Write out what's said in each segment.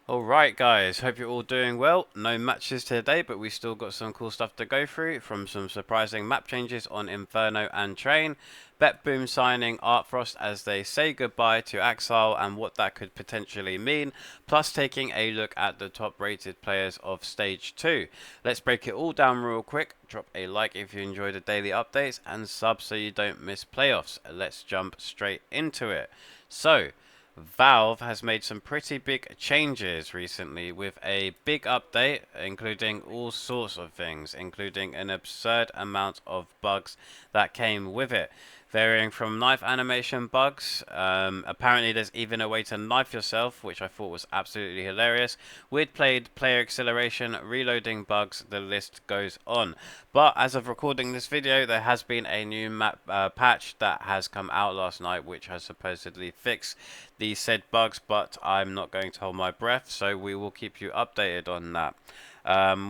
Alright guys, hope you're all doing well. No matches today, but we still got some cool stuff to go through, from some surprising map changes on Inferno and Train, BetBoom signing ArtFr0st as they say goodbye to Ax1Le and what that could potentially mean, plus taking a look at the top rated players of Stage 2. Let's break it all down real quick. Drop a like if you enjoy the daily updates and sub so you don't miss playoffs. Let's jump straight into it. So, Valve has made some pretty big changes recently with a big update, including all sorts of things, including an absurd amount of bugs that came with it. Varying from knife animation bugs, apparently there's even a way to knife yourself, which I thought was absolutely hilarious. Weird played player acceleration, reloading bugs, the list goes on. But as of recording this video, there has been a new map patch that has come out last night, which has supposedly fixed these said bugs, but I'm not going to hold my breath, so we will keep you updated on that.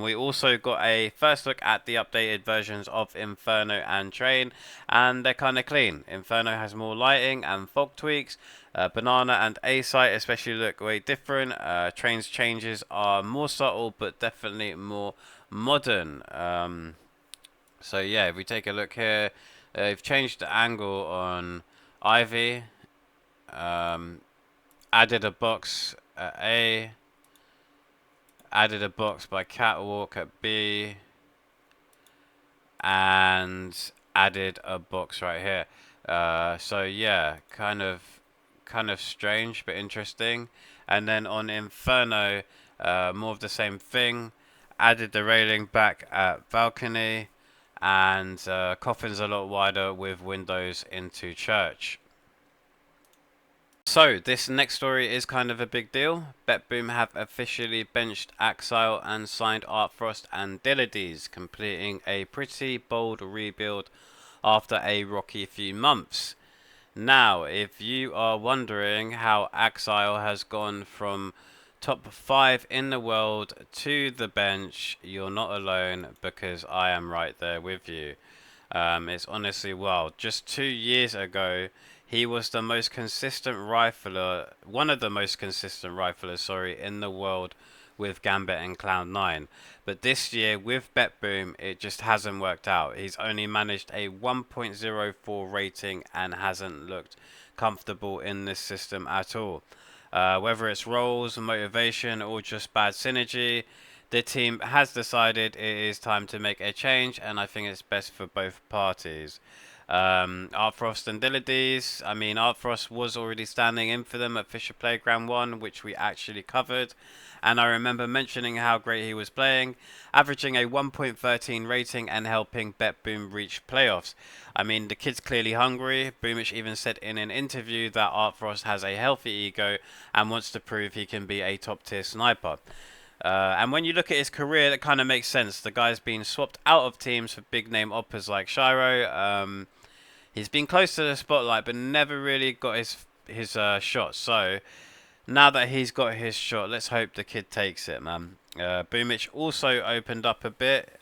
We also got a first look at the updated versions of Inferno and Train, and they're kind of clean. Inferno has more lighting and fog tweaks. Banana and A-Site especially look way different. Train's changes are more subtle, but definitely more modern. So yeah, if we take a look here, they've changed the angle on Ivy, um, added a box at A, added a box by Catwalk at B, and added a box right here. So yeah, kind of strange but interesting. And then on Inferno, more of the same thing. Added the railing back at balcony, and coffin's a lot wider with windows into church. So, this next story is kind of a big deal. BetBoom have officially benched Ax1Le and signed ArtFr0st and Dillidies, completing a pretty bold rebuild after a rocky few months. Now, if you are wondering how Ax1Le has gone from top 5 in the world to the bench, you're not alone, because I am right there with you. It's honestly wild. Just 2 years ago, he was the most consistent rifler, one of the most consistent riflers, sorry, in the world with Gambit and Cloud9. But this year with BetBoom, it just hasn't worked out. He's only managed a 1.04 rating and hasn't looked comfortable in this system at all. Whether it's roles, motivation, or just bad synergy, the team has decided it is time to make a change, and I think it's best for both parties. ArtFr0st and Dillidies. I mean, ArtFr0st was already standing in for them at Fisher Playground 1, which we actually covered. And I remember mentioning how great he was playing, averaging a 1.13 rating and helping BetBoom reach playoffs. I mean, the kid's clearly hungry. Boomish even said in an interview that ArtFr0st has a healthy ego and wants to prove he can be a top tier sniper. And when you look at his career, that kind of makes sense. The guy's been swapped out of teams for big name oppers like Shiro. He's been close to the spotlight, but never really got his shot. So now that he's got his shot, let's hope the kid takes it, man. Boomich also opened up a bit,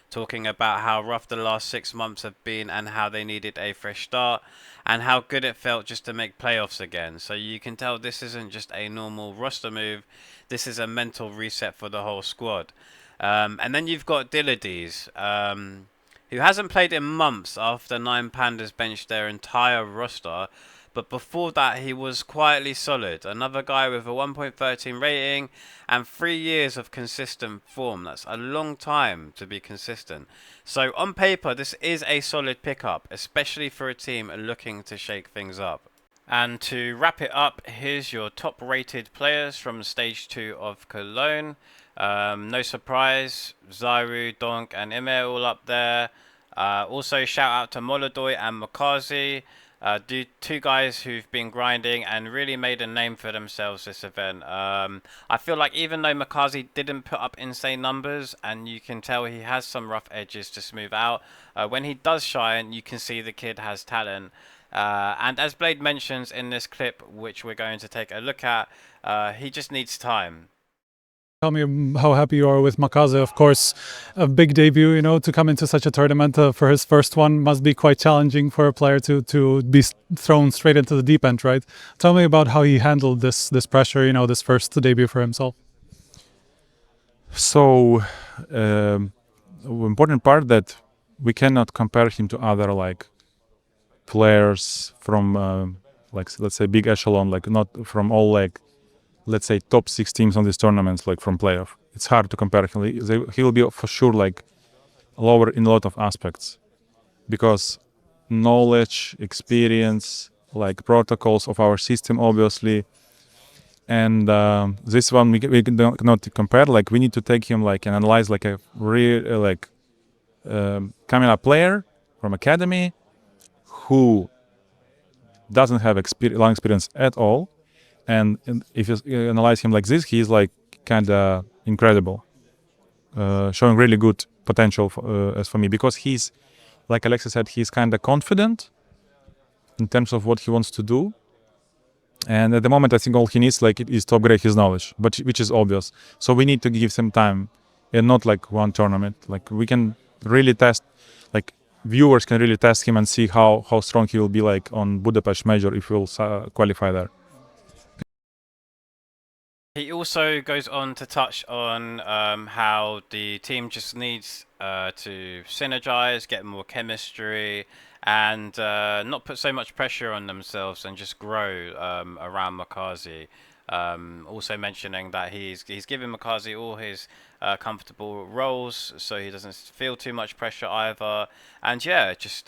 talking about how rough the last 6 months have been and how they needed a fresh start and how good it felt just to make playoffs again. So you can tell this isn't just a normal roster move. This is a mental reset for the whole squad. And then you've got Dillidies, who hasn't played in months after Nine Pandas benched their entire roster. But before that, he was quietly solid. Another guy with a 1.13 rating and 3 years of consistent form. That's a long time to be consistent. So on paper, this is a solid pickup, especially for a team looking to shake things up. And to wrap it up, here's your top rated players from Stage 2 of Cologne. No surprise, Zaru, Donk and Ime all up there. Also shout out to Molodoy and makazze. Two guys who've been grinding and really made a name for themselves this event. I feel like even though makazze didn't put up insane numbers, and you can tell he has some rough edges to smooth out, when he does shine, you can see the kid has talent. And as Blade mentions in this clip, which we're going to take a look at, he just needs time. Tell me how happy you are with makazze. Of course, a big debut, to come into such a tournament for his first one must be quite challenging for a player to be thrown straight into the deep end, right? Tell me about how he handled this pressure, this first debut for himself. So, important part that we cannot compare him to other like players from like let's say big echelon, like not from all like let's say top 6 teams on these tournaments, like from playoff. It's hard to compare him. He will be for sure like lower in a lot of aspects because knowledge, experience, like protocols of our system, obviously, and this one we cannot compare. Like we need to take him like and analyze like a real like coming up player from academy who doesn't have long experience at all, and if you analyze him like this, he's like kind of incredible, showing really good potential as for me because he's like Alexis said, he's kind of confident in terms of what he wants to do. And at the moment, I think all he needs like is to upgrade his knowledge, but which is obvious. So we need to give some time, and not like one tournament. Like we can really test, like viewers can really test him and see how strong he will be like on Budapest Major if he'll qualify there. He also goes on to touch on how the team just needs to synergize, get more chemistry, and not put so much pressure on themselves and just grow around makazze. Also mentioning that he's giving makazze all his comfortable roles, so he doesn't feel too much pressure either. And yeah, just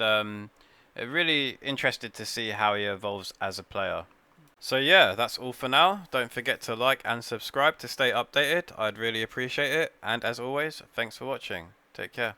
really interested to see how he evolves as a player. So yeah, that's all for now. Don't forget to like and subscribe to stay updated. I'd really appreciate it. And as always, thanks for watching. Take care.